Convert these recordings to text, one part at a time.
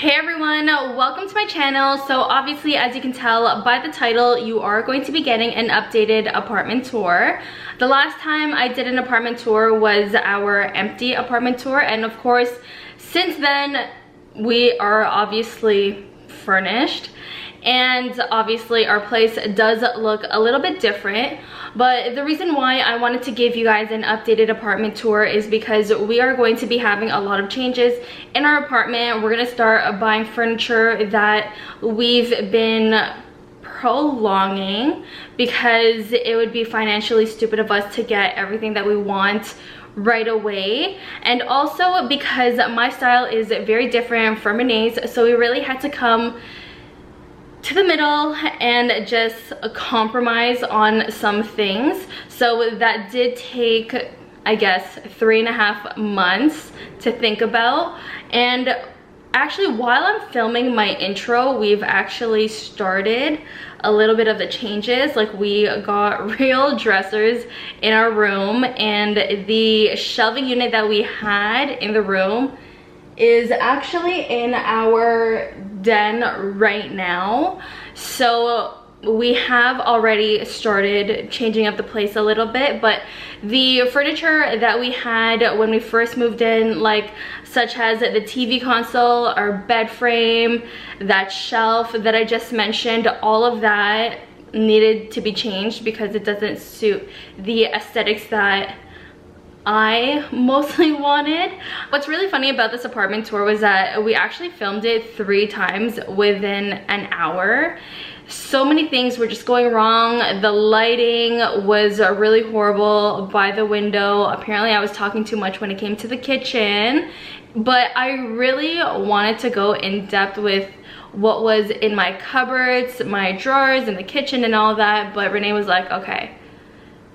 Hey everyone, welcome to my channel. So obviously, as you can tell by the title, you are going to be getting an updated apartment tour. The last time I did an apartment tour was our empty apartment tour, and of course since then we are obviously furnished, and obviously our place does look a little bit different. But the reason why I wanted to give you guys an updated apartment tour is because we are going to be having a lot of changes in our apartment. We're going to start buying furniture that we've been prolonging because it would be financially stupid of us to get everything that we want right away, and also because my style is very different from Renee's, so we really had to come to the middle and just compromise on some things. So that did take, I guess, 3.5 months to think about. And actually, while I'm filming my intro, we've actually started a little bit of the changes. Like, we got real dressers in our room, and the shelving unit that we had in the room is actually in our den right now. So we have already started changing up the place a little bit, but the furniture that we had when we first moved in, like such as the TV console, our bed frame, that shelf that I just mentioned, all of that needed to be changed because it doesn't suit the aesthetics that I mostly wanted. What's really funny about this apartment tour was that we actually filmed it 3 times within an hour. So many things were just going wrong. The lighting was really horrible by the window. Apparently I was talking too much when it came to the kitchen, but I really wanted to go in depth with what was in my cupboards, my drawers, in the kitchen and all that, but Renee was like, okay,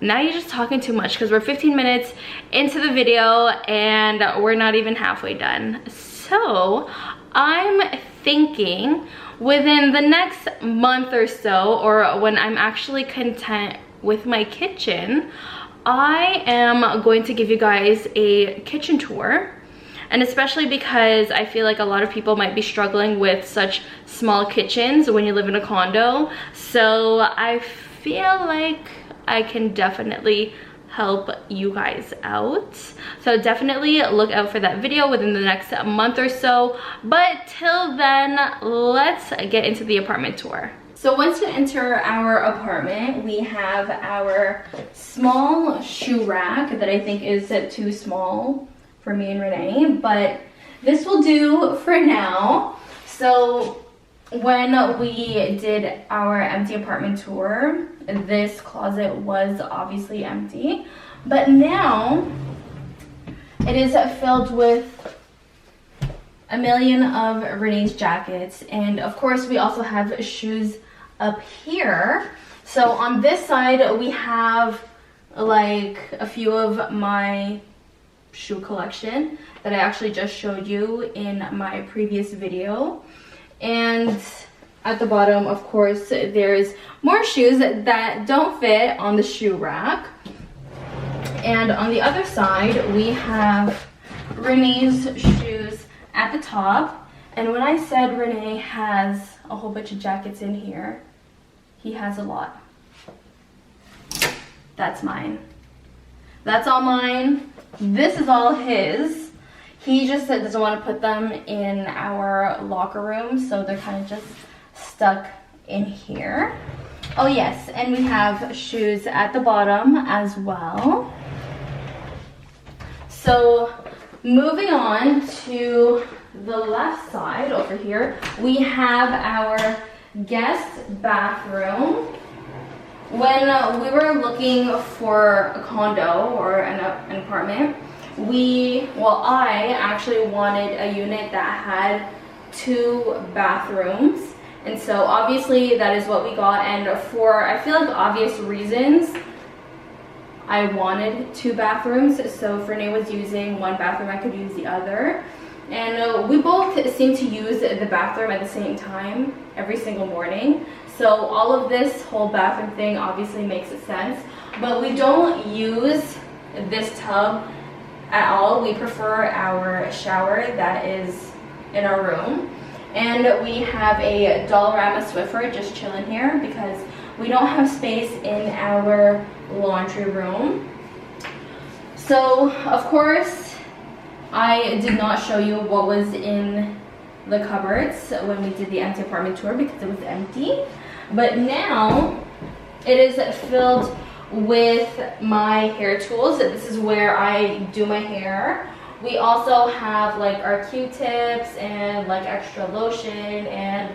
now you're just talking too much, because we're 15 minutes into the video and we're not even halfway done. So I'm thinking within the next month or so, or when I'm actually content with my kitchen, I am going to give you guys a kitchen tour. And especially because I feel like a lot of people might be struggling with such small kitchens when you live in a condo. So I feel like I can definitely help you guys out. So definitely look out for that video within the next month or so. But till then, let's get into the apartment tour. So once you enter our apartment, we have our small shoe rack that I think is too small for me and Renee, but this will do for now. So when we did our empty apartment tour, this closet was obviously empty, but now it is filled with a million of Renee's jackets, and of course we also have shoes up here. So on this side we have like a few of my shoe collection that I actually just showed you in my previous video. And at the bottom, of course, there's more shoes that don't fit on the shoe rack. And on the other side, we have Renee's shoes at the top. And when I said Renee has a whole bunch of jackets in here, he has a lot. That's mine. That's all mine. This is all his. He just doesn't want to put them in our locker room, so they're kind of just stuck in here. Oh yes, and we have shoes at the bottom as well. So moving on to the left side over here, we have our guest bathroom. When we were looking for a condo or an apartment, I actually wanted a unit that had 2 bathrooms, and so obviously that is what we got. And for, I feel like, obvious reasons, I wanted 2 bathrooms. So if Renee was using one bathroom, I could use the other, and we both seem to use the bathroom at the same time every single morning. So all of this whole bathroom thing obviously makes sense, but we don't use this tub at all. We prefer our shower that is in our room. And we have a Dollarama Swiffer just chilling here because we don't have space in our laundry room. So, of course, I did not show you what was in the cupboards when we did the empty apartment tour because it was empty. But now it is filled with my hair tools. This is where I do my hair. We also have like our Q-tips and like extra lotion and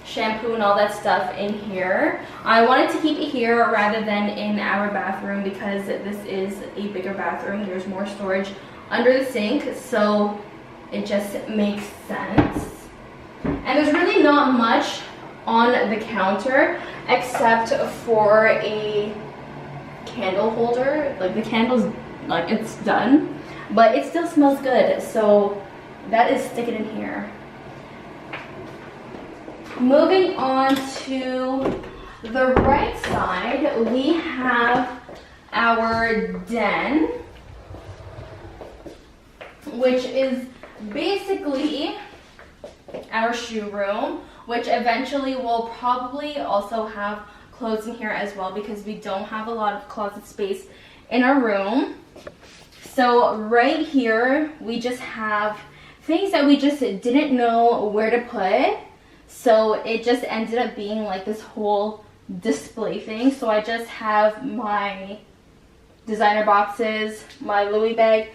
shampoo and all that stuff in here. I wanted to keep it here rather than in our bathroom because this is a bigger bathroom. There's more storage under the sink, so it just makes sense. And there's really not much on the counter except for a candle holder. Like the candle's like it's done, but it still smells good, so that is sticking in here. Moving on to the right side, we have our den, which is basically our shoe room, which eventually will probably also have clothes in here as well because we don't have a lot of closet space in our room. So right here, we just have things that we just didn't know where to put. So it just ended up being like this whole display thing. So I just have my designer boxes, my Louis bag,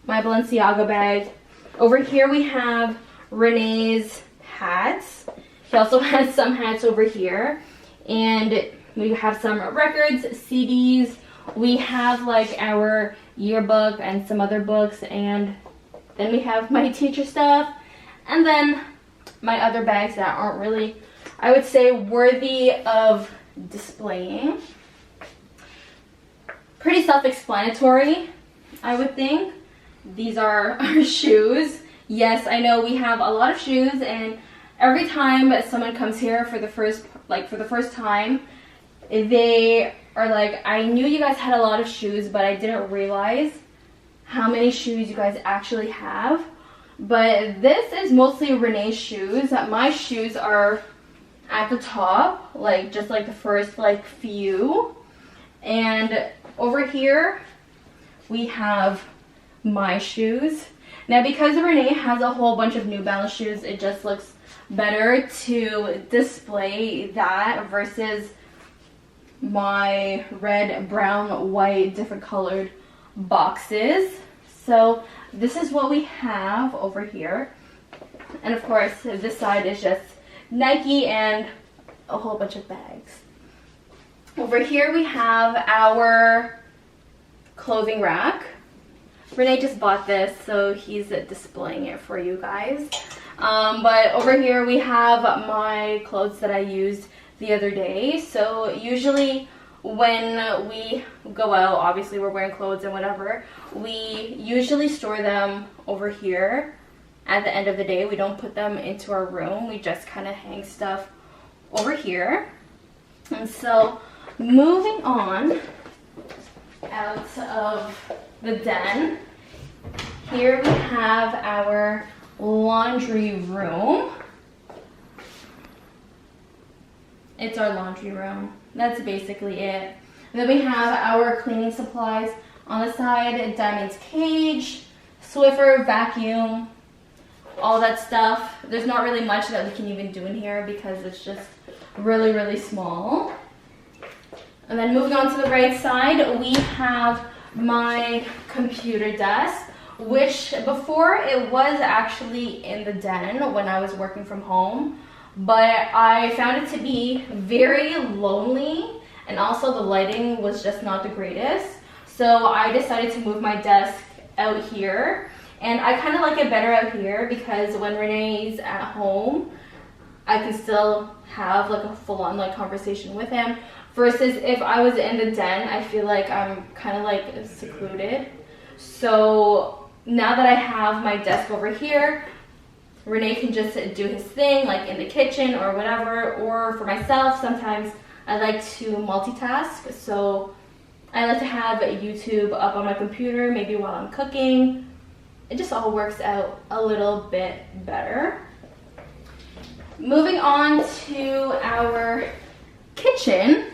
my Balenciaga bag. Over here we have Renee's hats. He also has some hats over here. And we have some records, CDs. We have like our yearbook and some other books. And then we have my teacher stuff. And then my other bags that aren't really, I would say, worthy of displaying. Pretty self-explanatory, I would think. These are our shoes. Yes, I know we have a lot of shoes, and every time someone comes here for the first time, they are like, I knew you guys had a lot of shoes, but I didn't realize how many shoes you guys actually have. But this is mostly Renee's shoes. My shoes are at the top, like just like the first like few. And over here we have my shoes. Now because Renee has a whole bunch of New Balance shoes, it just looks better to display that versus my red, brown, white, different colored boxes. So this is what we have over here. And of course, this side is just Nike and a whole bunch of bags. Over here we have our clothing rack. Renee just bought this, so he's displaying it for you guys. But over here we have my clothes that I used the other day. So usually when we go out, obviously we're wearing clothes and whatever, we usually store them over here at the end of the day. We don't put them into our room. We just kind of hang stuff over here. And so moving on out of the den, here we have our laundry room. It's our laundry room. That's basically it. And then we have our cleaning supplies on the side, Diamond's cage, Swiffer, vacuum, all that stuff. There's not really much that we can even do in here because it's just really, really small. And then moving on to the right side, we have my computer desk, which before it was actually in the den when I was working from home, but I found it to be very lonely, and also the lighting was just not the greatest. So I decided to move my desk out here, and I kind of like it better out here because when Renee's at home, I can still have like a full-on like conversation with him, versus if I was in the den, I feel like I'm kind of like secluded. So now that I have my desk over here, Renee can just do his thing like in the kitchen or whatever. Or for myself, sometimes I like to multitask, so I like to have YouTube up on my computer maybe while I'm cooking. It just all works out a little bit better. moving on to our kitchen.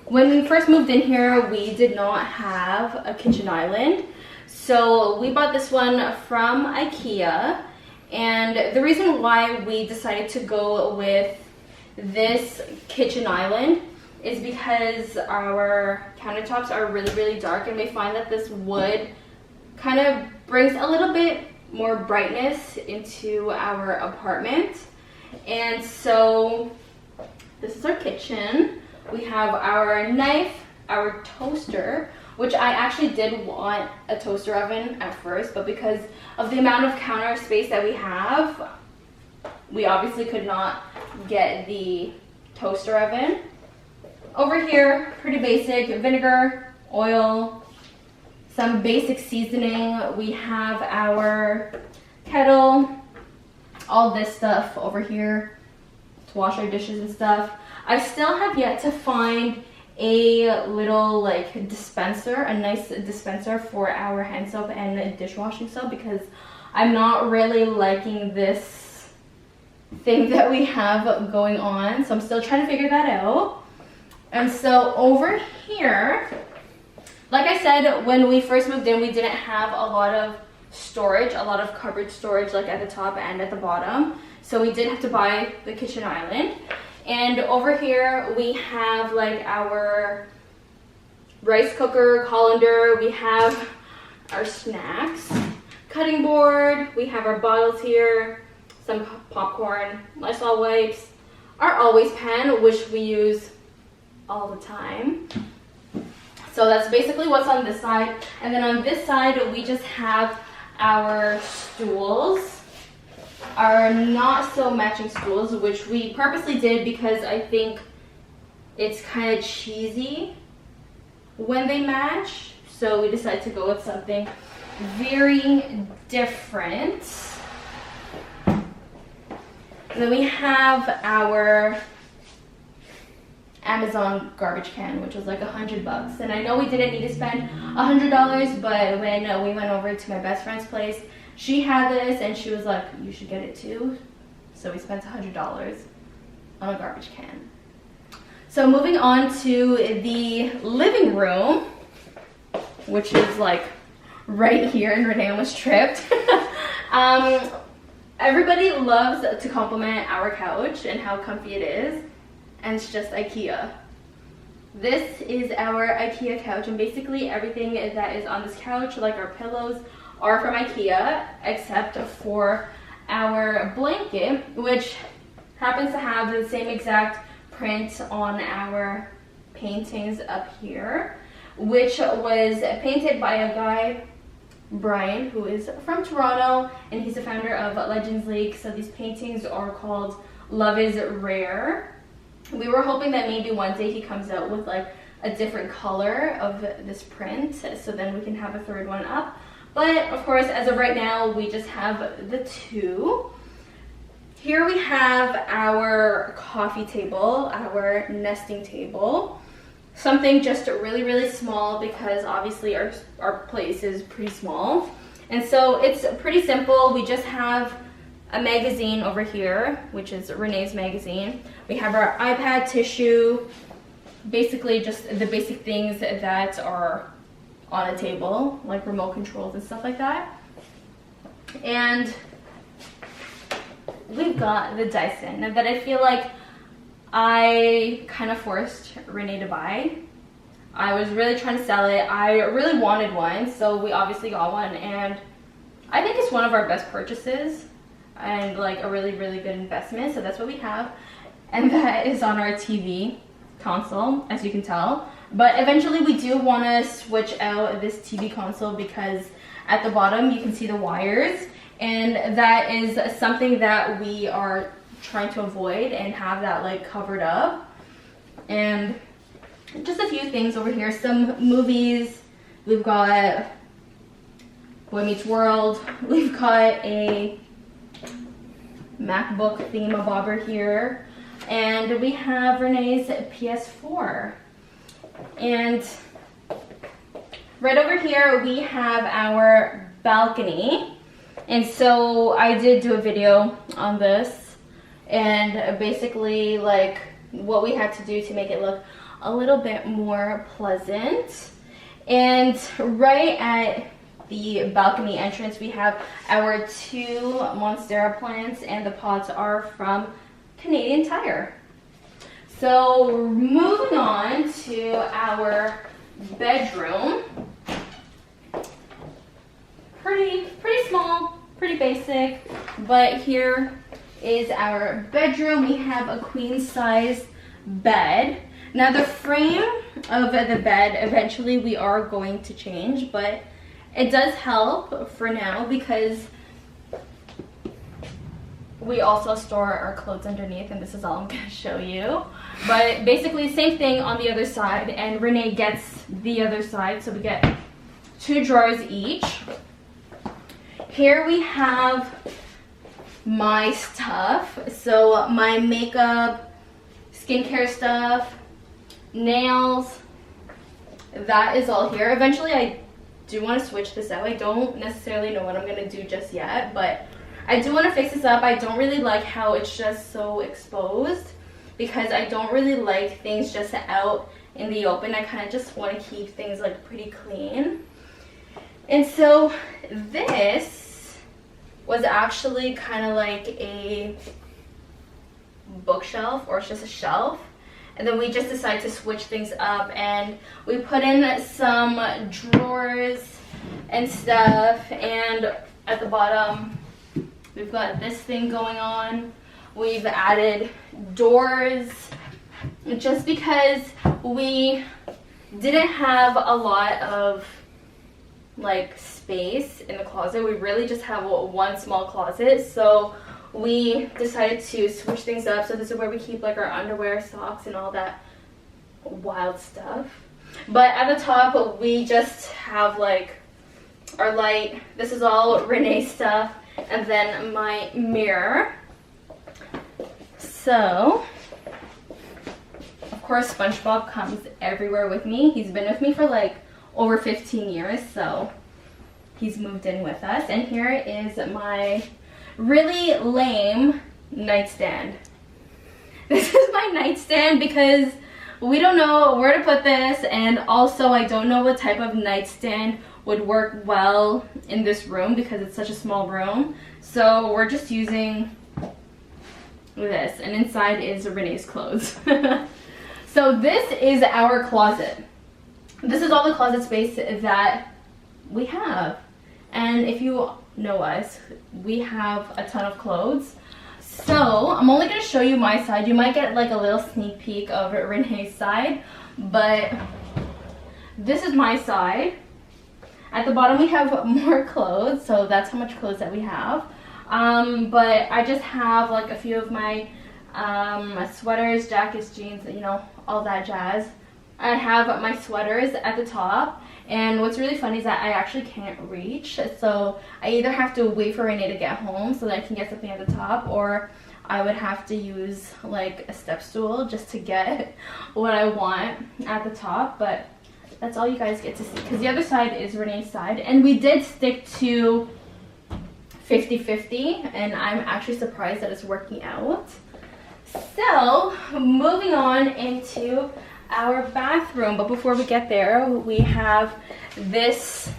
When we first moved in here, we did not have a kitchen island. So we bought this one from Ikea. And the reason why we decided to go with this kitchen island is because our countertops are really, really dark, and we find that this wood kind of brings a little bit more brightness into our apartment. And so this is our kitchen. We have our knife, our toaster, which I actually did want a toaster oven at first, but because of the amount of counter space that we have, we obviously could not get the toaster oven. Over here, pretty basic, vinegar, oil, some basic seasoning. We have our kettle, all this stuff over here to wash our dishes and stuff. I still have yet to find a little like dispenser, a nice dispenser for our hand soap and dishwashing soap, because I'm not really liking this thing that we have going on. So I'm still trying to figure that out. And so over here, like I said, when we first moved in, we didn't have a lot of storage, a lot of cupboard storage, like at the top and at the bottom. So we did have to buy the kitchen island. And over here, we have like our rice cooker, colander, we have our snacks, cutting board, we have our bottles here, some popcorn, Lysol wipes, our Always pen, which we use all the time. So that's basically what's on this side. And then on this side, we just have our stools, our not so matching stools, which we purposely did because I think it's kind of cheesy when they match. So we decided to go with something very different. And then we have our Amazon garbage can, which was like $100. And I know we didn't need to spend $100, but when we went over to my best friend's place, she had this and she was like, you should get it too. So we spent $100 on a garbage can. So moving on to the living room, which is like right here, and Renee almost tripped. Everybody loves to compliment our couch and how comfy it is, and it's just Ikea. This is our Ikea couch, and basically everything that is on this couch, like our pillows, are from Ikea, except for our blanket, which happens to have the same exact print on our paintings up here, which was painted by a guy, Brian, who is from Toronto, and he's the founder of Legends League. So these paintings are called Love is Rare. We were hoping that maybe one day he comes out with like a different color of this print, so then we can have a third one up. But of course, as of right now, we just have the two. Here we have our coffee table, our nesting table. Something just really, really small because obviously our place is pretty small. And so it's pretty simple. We just have a magazine over here, which is Renee's magazine. We have our iPad, tissue, basically just the basic things that are on a table, like remote controls and stuff like that. And we've got the Dyson that I feel like I kind of forced Renee to buy. I was really trying to sell it. I really wanted one, so we obviously got one, and I think it's one of our best purchases and like a really, really good investment. So that's what we have, and that is on our TV console, as you can tell. But eventually we do want to switch out this TV console because at the bottom you can see the wires, and that is something that we are trying to avoid and have that like covered up. And just a few things over here, some movies. We've got Boy Meets World. We've got a MacBook thingamabobber here, and we have Renee's PS4. And right over here we have our balcony, and so I did do a video on this, and basically like what we had to do to make it look a little bit more pleasant. And right at the balcony entrance, we have our 2 Monstera plants, and the pots are from Canadian Tire. So moving on to our bedroom. Pretty small, pretty basic, but here is our bedroom. We have a queen size bed. Now the frame of the bed, eventually we are going to change, but it does help for now because we also store our clothes underneath, and this is all I'm going to show you. But basically same thing on the other side, and Renee gets the other side, so we get 2 drawers each. Here we have my stuff, so my makeup, skincare stuff, nails, that is all here. Eventually I do want to switch this out. I don't necessarily know what I'm going to do just yet, but I do want to fix this up. I don't really like how it's just so exposed, because I don't really like things just out in the open. I kind of just want to keep things like pretty clean. And so this was actually kind of like a bookshelf, or it's just a shelf. And then we just decided to switch things up, and we put in some drawers and stuff, and at the bottom we've got this thing going on. We've added doors just because we didn't have a lot of like space in the closet. We really just have one small closet, so we decided to switch things up. So this is where we keep like our underwear, socks, and all that wild stuff. But at the top we just have like our light. This is all Renee's stuff, and then my mirror. So of course SpongeBob comes everywhere with me. He's been with me for like over 15 years, so he's moved in with us. And here is my really lame nightstand. This is my nightstand because we don't know where to put this, and also I don't know what type of nightstand would work well in this room because it's such a small room. So we're just using this, and inside is Renee's clothes. So this is our closet. This is all the closet space that we have. And if you know us, we have a ton of clothes. So I'm only going to show you my side. You might get like a little sneak peek of Renee's side, but this is my side. At the bottom we have more clothes, so that's how much clothes that we have. But I just have like a few of my sweaters, jackets, jeans, you know, all that jazz. I have my sweaters at the top, and what's really funny is that I actually can't reach, so I either have to wait for Renee to get home so that I can get something at the top, or I would have to use like a step stool just to get what I want at the top. But that's all you guys get to see, because the other side is Renee's side, and we did stick to 50-50, and I'm actually surprised that it's working out. So moving on into our bathroom, but before we get there, we have this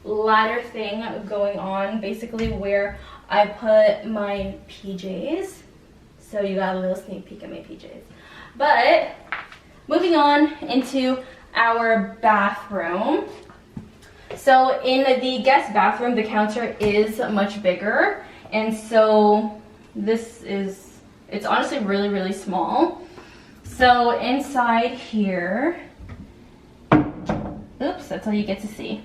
ladder thing going on, basically where I put my PJs. So you got a little sneak peek at my PJs. But moving on into our bathroom. So in the guest bathroom, the counter is much bigger, and so it's honestly really, really small. So inside here, oops, that's all you get to see.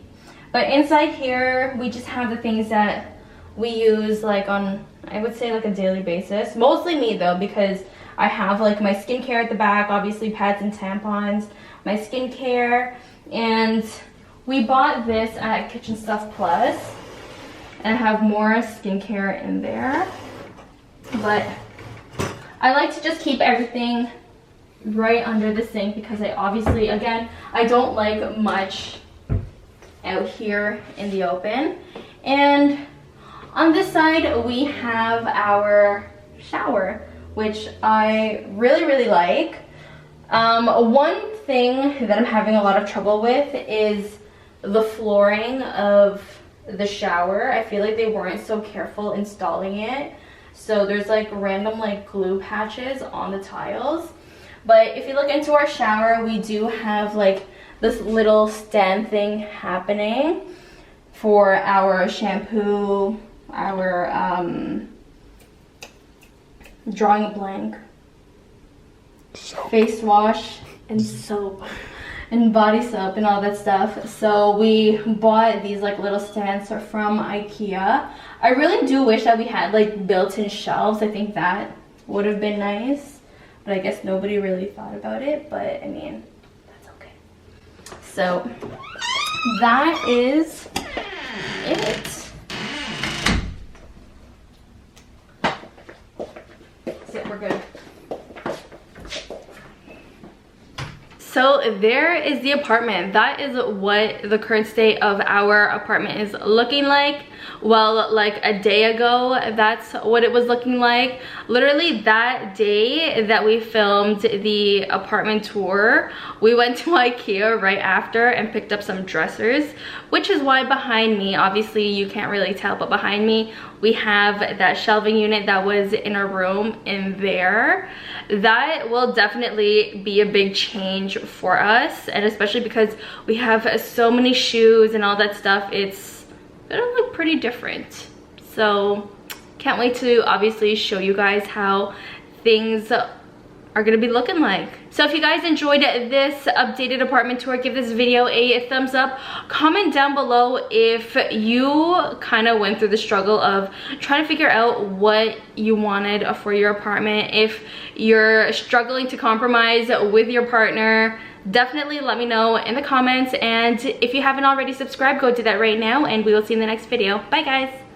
But inside here, we just have the things that we use like on, I would say like a daily basis. Mostly me though, because I have like my skincare at the back, obviously pads and tampons, my skincare, and we bought this at Kitchen Stuff Plus, and I have more skincare in there. But I like to just keep everything right under the sink because I obviously, again, I don't like much out here in the open. And on this side we have our shower, which I really like. One thing that I'm having a lot of trouble with is the flooring of the shower. I feel like they weren't so careful installing it, so there's like random like glue patches on the tiles. But if you look into our shower, we do have like this little stand thing happening for our shampoo, our drawing a blank, face wash and soap and body soap and all that stuff. So we bought these like little stands from Ikea. I really do wish that we had like built-in shelves. I think that would have been nice, but I guess nobody really thought about it. But I mean, that's okay. So that is it. That's it, we're good. So there is the apartment. That is what the current state of our apartment is looking like. Well, like a day ago, that's what it was looking like. Literally that day that we filmed the apartment tour, we went to Ikea right after and picked up some dressers, which is why behind me, obviously you can't really tell, but behind me we have that shelving unit that was in our room in there. That will definitely be a big change for us, and especially because we have so many shoes and all that stuff, it's gonna look pretty different. So can't wait to obviously show you guys how things are gonna be looking like. So if you guys enjoyed this updated apartment tour, give this video a thumbs up. Comment down below if you kind of went through the struggle of trying to figure out what you wanted for your apartment. If you're struggling to compromise with your partner, definitely let me know in the comments. And if you haven't already subscribed, go do that right now, and we will see you in the next video. Bye guys.